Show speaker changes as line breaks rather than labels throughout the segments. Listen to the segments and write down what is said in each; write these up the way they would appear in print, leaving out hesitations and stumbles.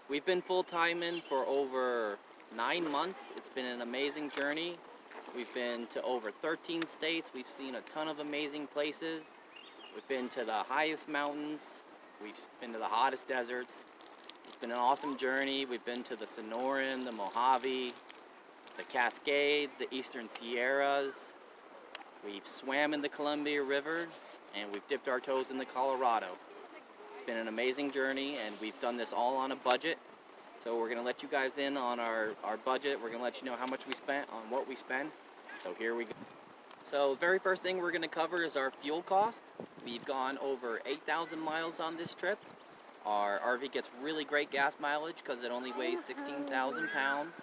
We've been full-timing for over 9 months. It's been an amazing journey. We've been to over 13 states. We've seen a ton of amazing places. We've been to the highest mountains. We've been to the hottest deserts. It's been an awesome journey. We've been to the Sonoran, the Mojave, the Cascades, the Eastern Sierras. We've swam in the Columbia River, and we've dipped our toes in the Colorado. It's been an amazing journey, and we've done this all on a budget. So we're going to let you guys in on our budget. We're going to let you know how much we spent on what we spend. So here we go. So the very first thing we're going to cover is our fuel cost. We've gone over 8,000 miles on this trip. Our RV gets really great gas mileage because it only weighs 16,000 pounds.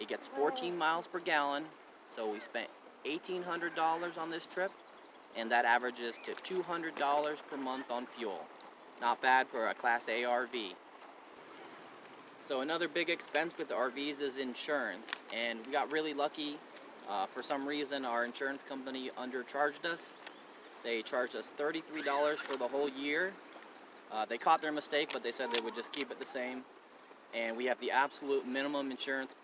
It gets 14 miles per gallon. So we spent $1,800 on this trip, and that averages to $200 per month on fuel. Not bad for a Class A RV. So another big expense with the RVs is insurance, and we got really lucky. For some reason, our insurance company undercharged us. They charged us $33 for the whole year. They caught their mistake, but they said they would just keep it the same. And we have the absolute minimum insurance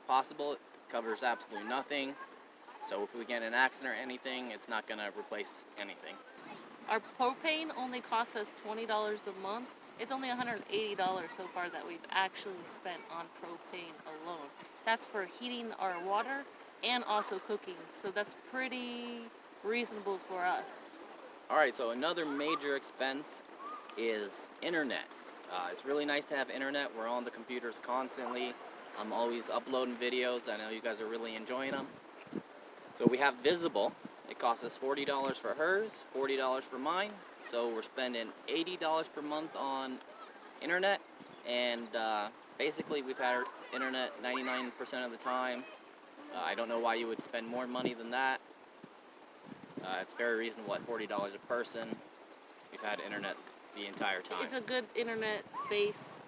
possible. It covers absolutely nothing. So if we get in an accident or anything, it's not going to replace anything.
Our propane only costs us $20 a month. It's only $180 so far that we've actually spent on propane alone. That's for heating our water and also cooking. So that's pretty reasonable for us.
Alright, so another major expense is internet. It's really nice to have internet. We're on the computers constantly. I'm always uploading videos. I know you guys are really enjoying them. So we have Visible. It costs us $40 for hers, $40 for mine. So we're spending $80 per month on internet. And basically we've had our internet 99% of the time. I don't know why you would spend more money than that. It's very reasonable at $40 a person. We've had internet the entire time.
It's a good internet-based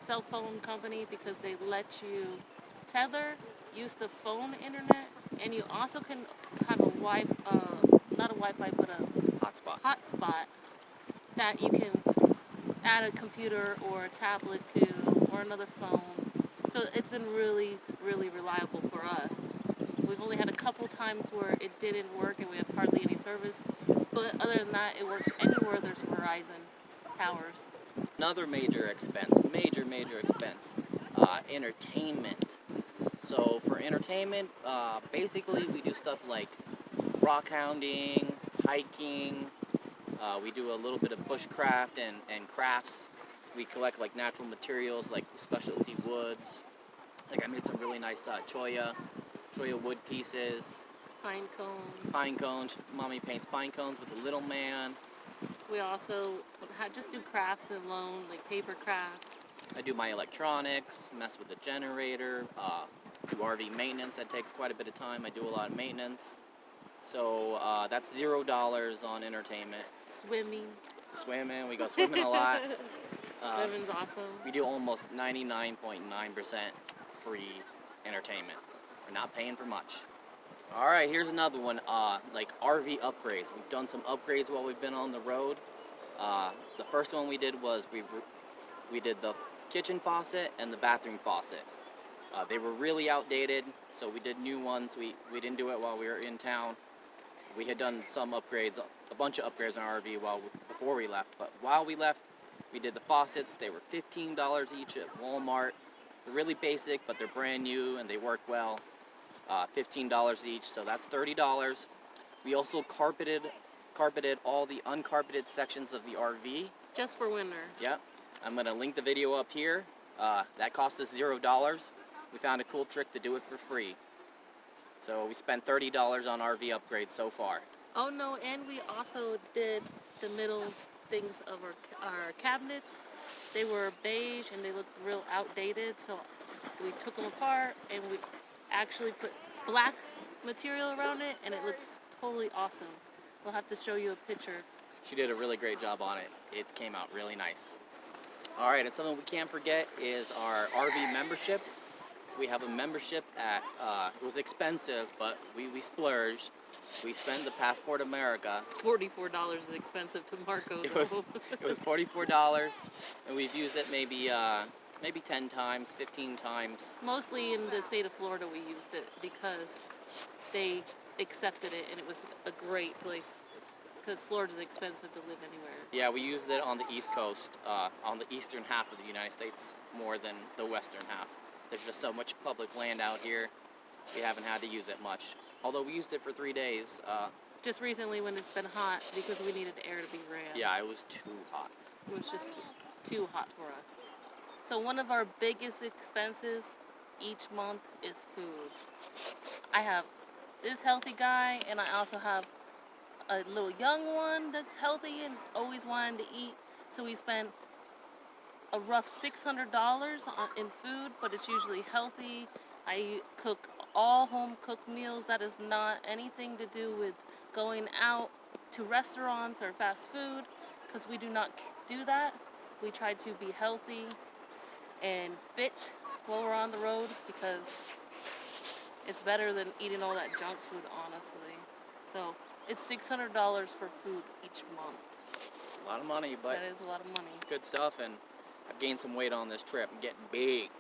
cell phone company because they let you tether, use the phone internet, and you also can have a not a Wi-Fi, but a hotspot that you can add a computer or a tablet to, or another phone. So it's been really, really reliable for us. We've only had a couple times where it didn't work and we have hardly any service. But other than that, it works anywhere there's Verizon towers.
Another major expense, major expense, entertainment. So for entertainment, basically we do stuff like rock hounding, hiking. We do a little bit of bushcraft and crafts. We collect like natural materials like specialty woods. Like I made some really nice choya wood pieces. Pine cones. Mommy paints pine cones with a little man.
We also just do crafts alone, like paper crafts.
I do my electronics, mess with the generator, do RV maintenance. That takes quite a bit of time. I do a lot of maintenance. So that's $0 on entertainment.
Swimming, we
go swimming a lot.
Swimming's awesome.
We do almost 99.9% free entertainment. We're not paying for much. Alright, here's another one, like RV upgrades. We've done some upgrades while we've been on the road. The first one we did was we did the kitchen faucet and the bathroom faucet. They were really outdated, so we did new ones. We didn't do it while we were in town. We had done some upgrades, a bunch of upgrades on our RV before we left, but while we left, we did the faucets. They were $15 each at Walmart. They're really basic, but they're brand new and they work well. $15 each, so that's $30. We also carpeted all the uncarpeted sections of the RV.
Just for winter.
Yep. I'm going to link the video up here. That cost us $0. We found a cool trick to do it for free. So we spent $30 on RV upgrades so far.
Oh no, and we also did the middle things of our cabinets. They were beige and they looked real outdated, so we took them apart and we actually put black material around it, and it looks totally awesome. We'll have to show you a picture.
She did a really great job on it. It came out really nice. Alright, and something we can't forget is our RV memberships. We have a membership at, it was expensive, but we splurged. We spent the Passport America.
$44 is expensive to Marco.
It was
though.
it was $44, and we've used it maybe 10 times, 15 times.
Mostly in the state of Florida, we used it because they accepted it, and it was a great place. Because Florida's expensive to live anywhere.
Yeah, we used it on the East Coast, on the eastern half of the United States, more than the western half. There's just so much public land out here, we haven't had to use it much. Although we used it for 3 days.
Just recently, when it's been hot, because we needed the air to be ran.
Yeah, it was too hot.
It was just too hot for us. So one of our biggest expenses each month is food. I have this healthy guy, and I also have a little young one that's healthy and always wanting to eat. So we spend a rough $600 in food, but it's usually healthy. I cook all home cooked meals. That is not anything to do with going out to restaurants or fast food, because we do not do that. We try to be healthy and fit while we're on the road, because it's better than eating all that junk food, honestly. So it's $600 for food each month.
It's a lot of money, but
That is a lot of money.
it's good stuff, and I've gained some weight on this trip. I'm getting big.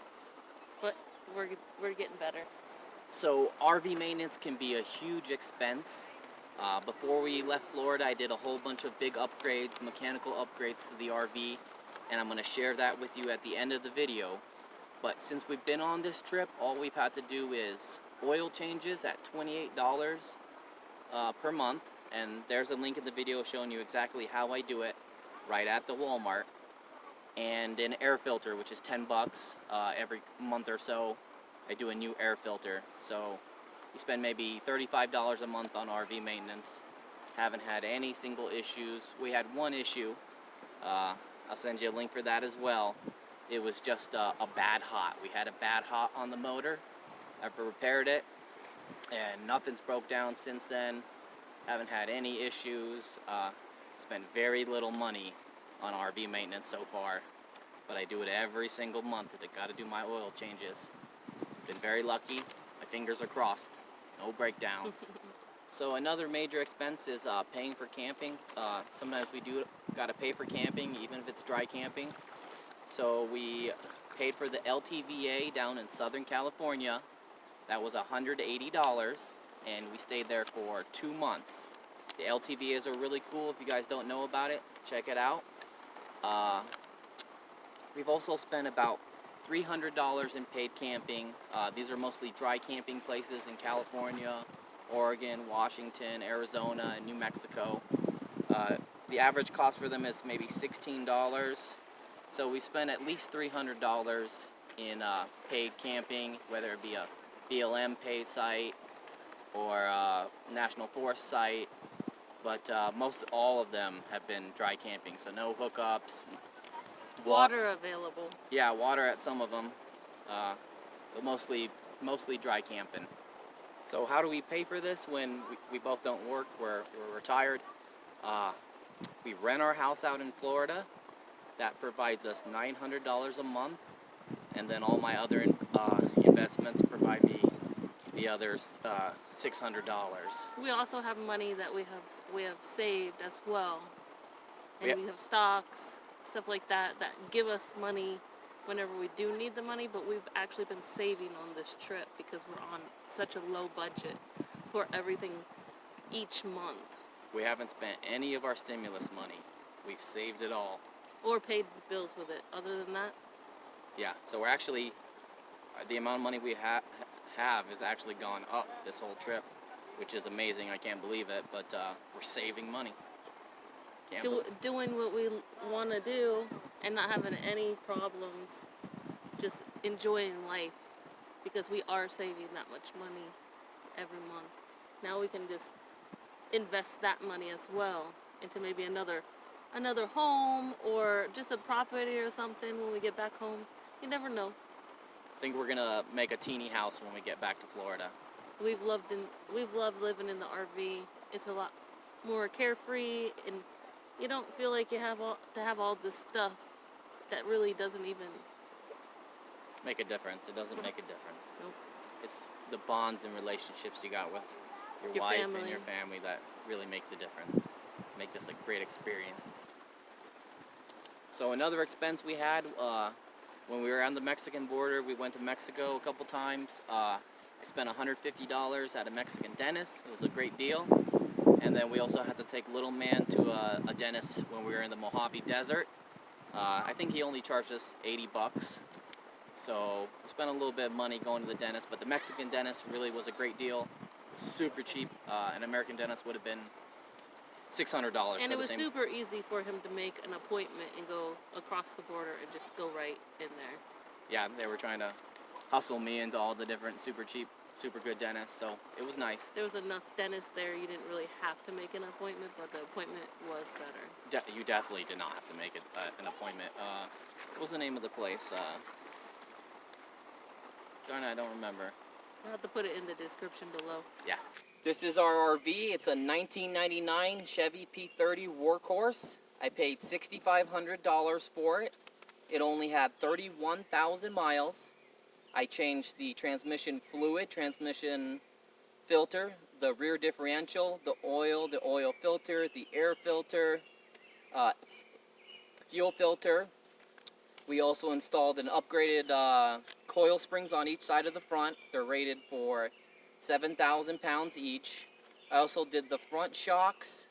But we're getting better.
So RV maintenance can be a huge expense. Before we left Florida, I did a whole bunch of big upgrades, mechanical upgrades to the RV, and I'm going to share that with you at the end of the video. But since we've been on this trip, all we've had to do is oil changes at $28 per month, and there's a link in the video showing you exactly how I do it right at the Walmart. And an air filter, which is 10 bucks every month or so. I do a new air filter, so you spend maybe $35 a month on RV maintenance. Haven't had any single issues. We had one issue. I'll send you a link for that as well. It was just a bad hot. We had a bad hot on the motor. I've repaired it, and nothing's broke down since then. Haven't had any issues. Spent very little money on RV maintenance so far, but I do it every single month. I got to do my oil changes. Been very lucky. My fingers are crossed. No breakdowns. So another major expense is paying for camping. Sometimes we do got to pay for camping, even if it's dry camping. So we paid for the LTVA down in Southern California. That was $180, and we stayed there for 2 months. The LTVAs are really cool. If you guys don't know about it, check it out. We've also spent about $300 in paid camping. These are mostly dry camping places in California, Oregon, Washington, Arizona, and New Mexico. The average cost for them is maybe $16. So we spent at least $300 in paid camping, whether it be a BLM paid site or a National Forest site. But most all of them have been dry camping, so no hookups.
Water available.
Yeah, water at some of them, but mostly dry camping. So how do we pay for this when we both don't work? We're retired. We rent our house out in Florida. That provides us $900 a month, and then all my other investments provide me the others $600.
We also have money that we have saved as well, and
Yep.
we have stocks, stuff like that give us money whenever we do need the money. But we've actually been saving on this trip because we're on such a low budget for everything each month,
We haven't spent any of our stimulus money. We've saved it all.
or paid bills with it. Other than that,
Yeah, so we're actually, the amount of money we have has actually gone up this whole trip, which is amazing. I can't believe it, but we're saving money.
doing what we want to do and not having any problems, just enjoying life, because we are saving that much money every month. Now we can just invest that money as well into maybe another home or just a property or something when we get back home. You never know.
I think we're gonna make a teeny house when we get back to Florida.
We've loved living in the RV. It's a lot more carefree, and you don't feel like you have all this stuff that really doesn't even
Make a difference. It doesn't make a difference.
Nope.
It's the bonds and relationships you got with
Your
wife
family.
and your family that really make the difference. Make this a great experience. So another expense we had when we were on the Mexican border, we went to Mexico a couple times. I spent $150 at a Mexican dentist. It was a great deal. And then we also had to take little man to a dentist when we were in the Mojave Desert. I think he only charged us 80 bucks. So we spent a little bit of money going to the dentist, but the Mexican dentist really was a great deal. Super cheap. An American dentist would have been $600.
And
for
it was
the same.
super easy for him to make an appointment and go across the border and just go right in there.
Yeah, they were trying to hustle me into all the different super cheap, super good dentists, so it was nice.
There was enough dentists there, you didn't really have to make an appointment, but the appointment was better.
You definitely did not have to make an appointment. What was the name of the place? Darn, I don't remember.
I'll have to put it in the description below.
Yeah. This is our RV. It's a 1999 Chevy P30 Workhorse. I paid $6,500 for it. It only had 31,000 miles. I changed the transmission fluid, transmission filter, the rear differential, the oil filter, the air filter, fuel filter. We also installed an upgraded coil springs on each side of the front. They're rated for 7,000 pounds each. I also did the front shocks.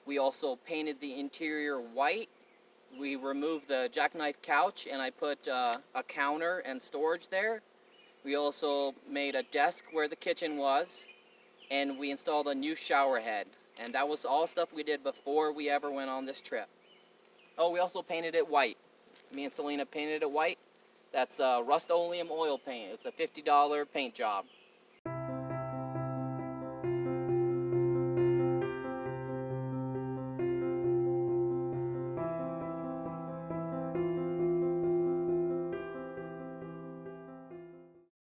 We also painted the interior white. We removed the jackknife couch and I put a counter and storage there. We also made a desk where the kitchen was, and we installed a new shower head. And that was all stuff we did before we ever went on this trip. Oh, we also painted it white. Me and Selena painted it white. That's Rust-Oleum oil paint. It's a $50 paint job.